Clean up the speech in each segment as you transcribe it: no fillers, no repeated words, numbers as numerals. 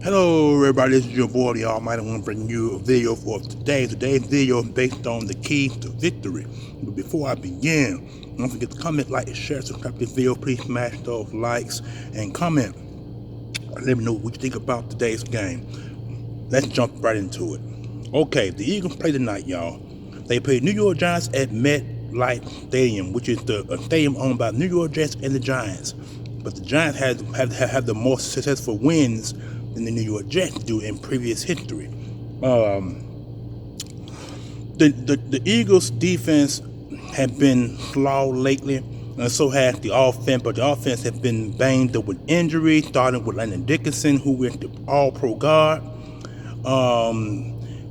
Hello everybody, this is your boy the Almighty. I want to bring you a video for today. Today's video is based on the keys to victory. But before I begin, don't forget to comment, like, and share, subscribe to this video. Please smash those likes and comment. Let me know what you think about today's game. Let's jump right into it. Okay, the Eagles play tonight, y'all. They play New York Giants at MetLife Stadium, which is the stadium owned by New York Jets and the Giants. But the Giants have the more successful wins than the New York Jets do in previous history. The Eagles' defense have been flawed lately, and so has the offense. But the offense has been banged up with injuries, starting with Landon Dickerson, who went to All-Pro guard.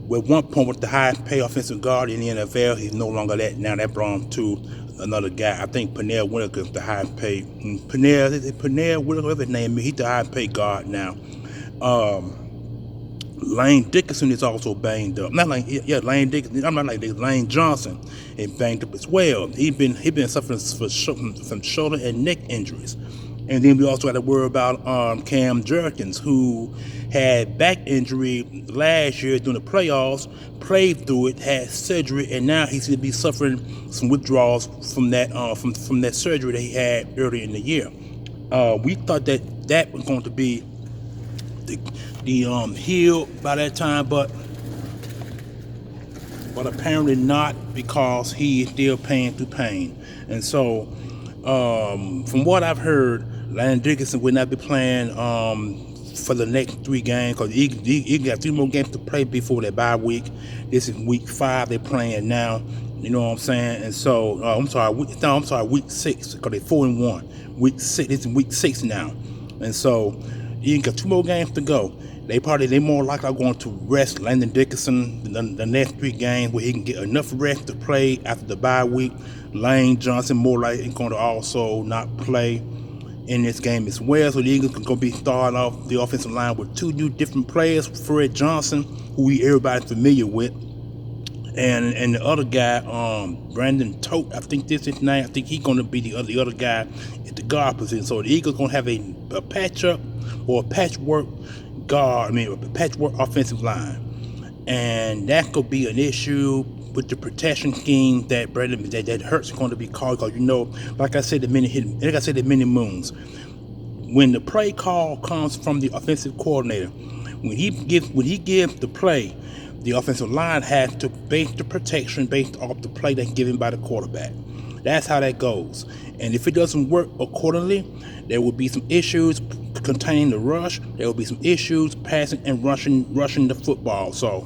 With one point with the highest paid offensive guard in the NFL, he's no longer that now. That brought him to another guy. I think Pernell Whitaker is the highest paid. Pernell Whitaker, whatever his name is, he's the highest paid guard now. Lane Dickerson is also banged up. Not like Lane Dickerson. I'm not like this. Lane Johnson is banged up as well. He been suffering from shoulder and neck injuries. And then we also had to worry about Cam Jerkins, who had back injury last year during the playoffs, played through it, had surgery, and now he seems to be suffering some withdrawals from that from that surgery that he had earlier in the year. We thought that was going to be healed by that time, but apparently not, because he is still paying through pain. And so, from what I've heard, Landon Dickerson will not be playing for the next 3 games, because he got 3 more games to play before their bye week. This is week 5 they're playing now. You know what I'm saying? And so, week 6, because they're 4-1. Week 6, this is week 6 now. And so, you got 2 more games to go. They more likely are going to rest Landon Dickerson the next 3 games, where he can get enough rest to play after the bye week. Lane Johnson more likely going to also not play in this game as well. So the Eagles can go be starting off the offensive line with 2 new different players. Fred Johnson, who everybody's familiar with, and the other guy, Brandon Tote, I think this is his name. I think he's going to be the other guy at the guard position. So the Eagles going to have a patch-up or a patchwork a patchwork offensive line, and that could be an issue with the protection scheme that Hurts is going to be called. Because like I said, many moons, when the play call comes from the offensive coordinator, when he gives the play, the offensive line has to base the protection based off the play that's given by the quarterback. That's how that goes. And if it doesn't work accordingly, there will be some issues containing the rush. There will be some issues passing and rushing the football. So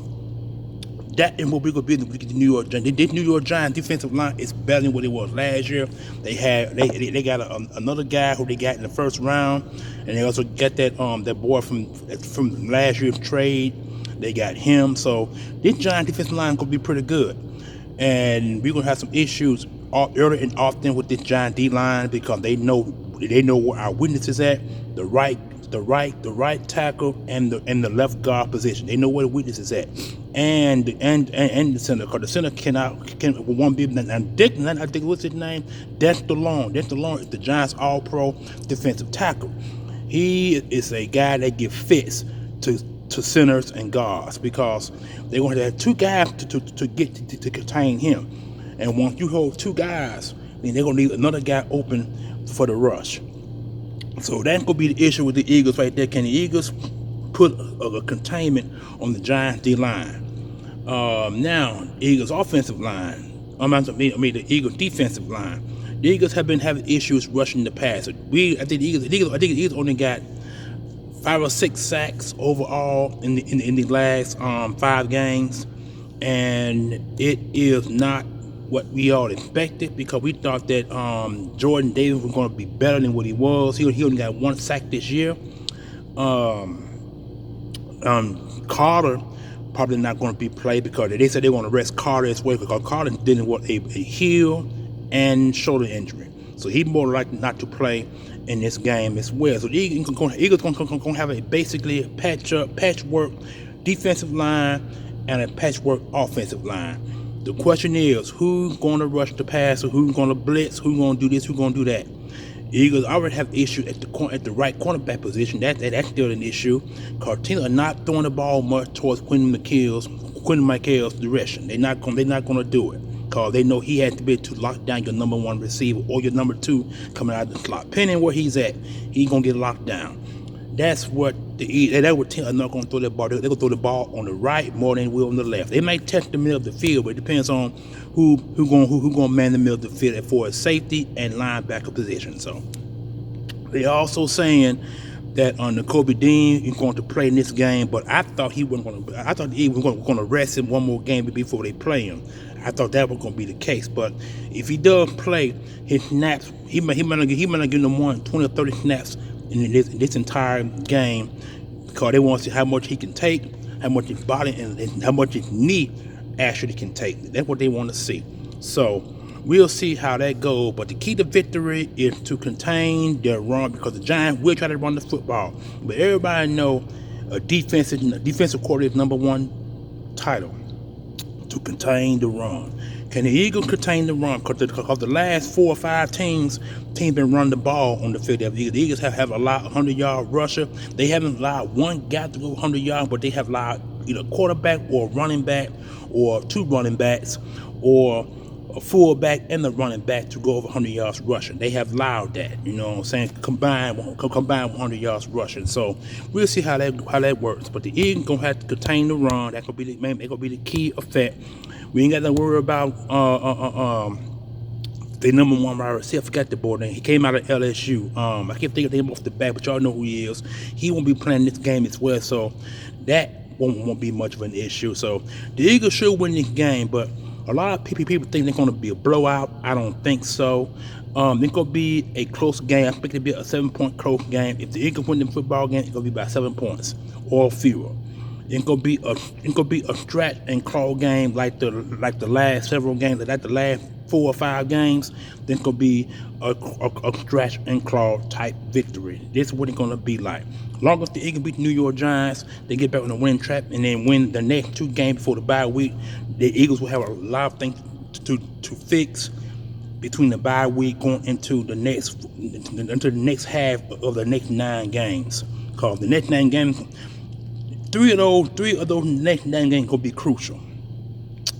that is what we're going to be with the New York Giants. This New York Giants defensive line is better than what it was last year. They got another guy who they got in the first round, and they also got that boy from last year's trade. They got him. So this Giants defensive line is going to be pretty good, and we're going to have some issues early and often with this Giant D line, because they know where our weakness is at. The right tackle and the left guard position. They know where the weakness is at, and the center, because the center won't be. And Dick, I think what's his name? Dexter Long. Dexter Long is the Giants All-Pro defensive tackle. He is a guy that gives fits to centers and guards, because they're going to have 2 guys to contain him. And once you hold 2 guys, then they're going to need another guy open for the rush. So that's going to be the issue with the Eagles right there. Can the Eagles put a containment on the Giants D-line? Now, Eagles offensive line, the Eagles defensive line. The Eagles have been having issues rushing the passer. I think the Eagles only got 5 or 6 sacks overall in the last 5 games, and it is not what we all expected, because we thought that Jordan Davis was going to be better than what he was. He only got 1 sack this year. Carter probably not going to be played, because they said they want to rest Carter as well, because Carter dealing with a heel and shoulder injury. So he's more likely not to play in this game as well. So the Eagles going to have basically a patchwork defensive line and a patchwork offensive line. The question is, who's going to rush the passer? Who's going to blitz? Who's going to do this? Who's going to do that? Eagles already have issue at the right cornerback position. That's still an issue. Teams are not throwing the ball much towards Quentin McHale's direction. They're not gonna do it because they know he has to be able to lock down your number one receiver or your number two coming out of the slot. Depending where he's at, he's gonna get locked down. That's what teams are not gonna throw the ball. They're gonna throw the ball on the right more than they will on the left. They might touch the middle of the field, but it depends on who gonna man the middle of the field for safety and linebacker position. So they're also saying that Nakobe Dean is going to play in this game, but I thought he wasn't going to. I thought he was going to rest him one more game before they play him. I thought that was going to be the case, but if he does play, his snaps he might not get no more than 20 or 30 snaps in this entire game because they want to see how much he can take, how much his body and how much his knee actually can take. That's what they want to see. So we'll see how that goes, but the key to victory is to contain their run because the Giants will try to run the football. But everybody know a defensive coordinator's number one title to contain the run. Can the Eagles contain the run? Because the last 4 or 5 teams been running the ball on the field. The Eagles have allowed 100-yard rusher. They haven't allowed one guy to go 100 yards, but they have allowed either quarterback or running back or 2 running backs or a fullback and a running back to go over 100 yards rushing. They have allowed that, you know what I'm saying, combined 100 yards rushing. So we'll see how that works. But the Eagles gonna have to contain the run. That's gonna be the key effect. We ain't got to worry about the number one wide receiver. I forgot the boy name. He came out of LSU. I can't think of him off the back, but y'all know who he is. He won't be playing this game as well, so that won't be much of an issue. So the Eagles should win this game, but a lot of people think they're going to be a blowout. I don't think so. It's going to be a close game. I expect it to be a 7-point close game. If the Eagles win the football game, it's going to be by 7 points or fewer. It's going to be a stretch and claw game like the last several games, like the last 4 or 5 games. Then it's going to be a stretch and claw type victory. This is what it's going to be like. As long as the Eagles beat the New York Giants, they get back on the winning track and then win the next 2 games before the bye week, the Eagles will have a lot of things to fix between the bye week going into the next half of the next 9 games. Because the next 9 games, 3 of those next 9 games gonna be crucial.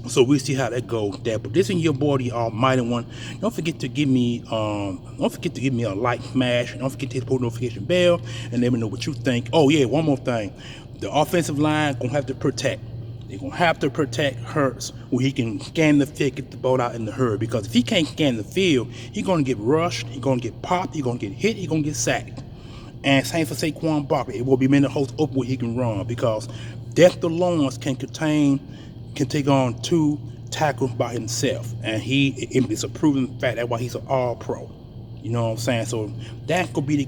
So we'll see how that goes there. But this is your boy, the Almighty One. Don't forget to give me a like, smash. Don't forget to hit the post notification bell and let me know what you think. Oh yeah, one more thing. The offensive line gonna have to protect. They're gonna have to protect Hurts where he can scan the field, get the ball out in the hurry. Because if he can't scan the field, he's gonna get rushed, he's gonna get popped, he's gonna get hit, he's gonna get sacked. And same for Saquon Barkley. It will be many holes open where he can run because Dexter Lawrence can take on 2 tackles by himself, and it's a proven fact. That's why he's an all-pro. You know what I'm saying? So that could be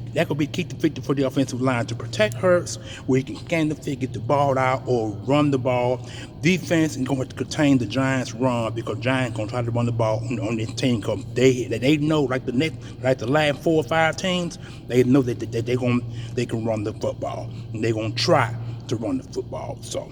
key to victory for the offensive line to protect Hurts, where he can scan the field, get the ball out, or run the ball. Defense is going to contain the Giants' run because Giants going to try to run the ball on this team because they know like the last 4 or 5 teams, they know that they can run the football and they're going to try to run the football. So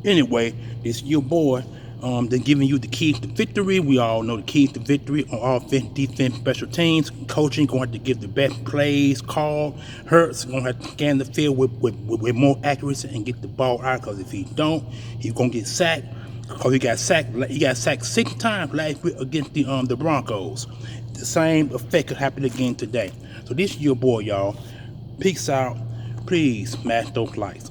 anyway, this is your boy. They're giving you the keys to victory. We all know the keys to victory on offense, defense, special teams. Coaching going to have to give the best plays called. Hurts going to have to scan the field with more accuracy and get the ball out. Because if he don't, he's going to get sacked. Because he got sacked 6 times last week against the Broncos. The same effect could happen again today. So this is your boy, y'all. Peace out. Please smash those likes.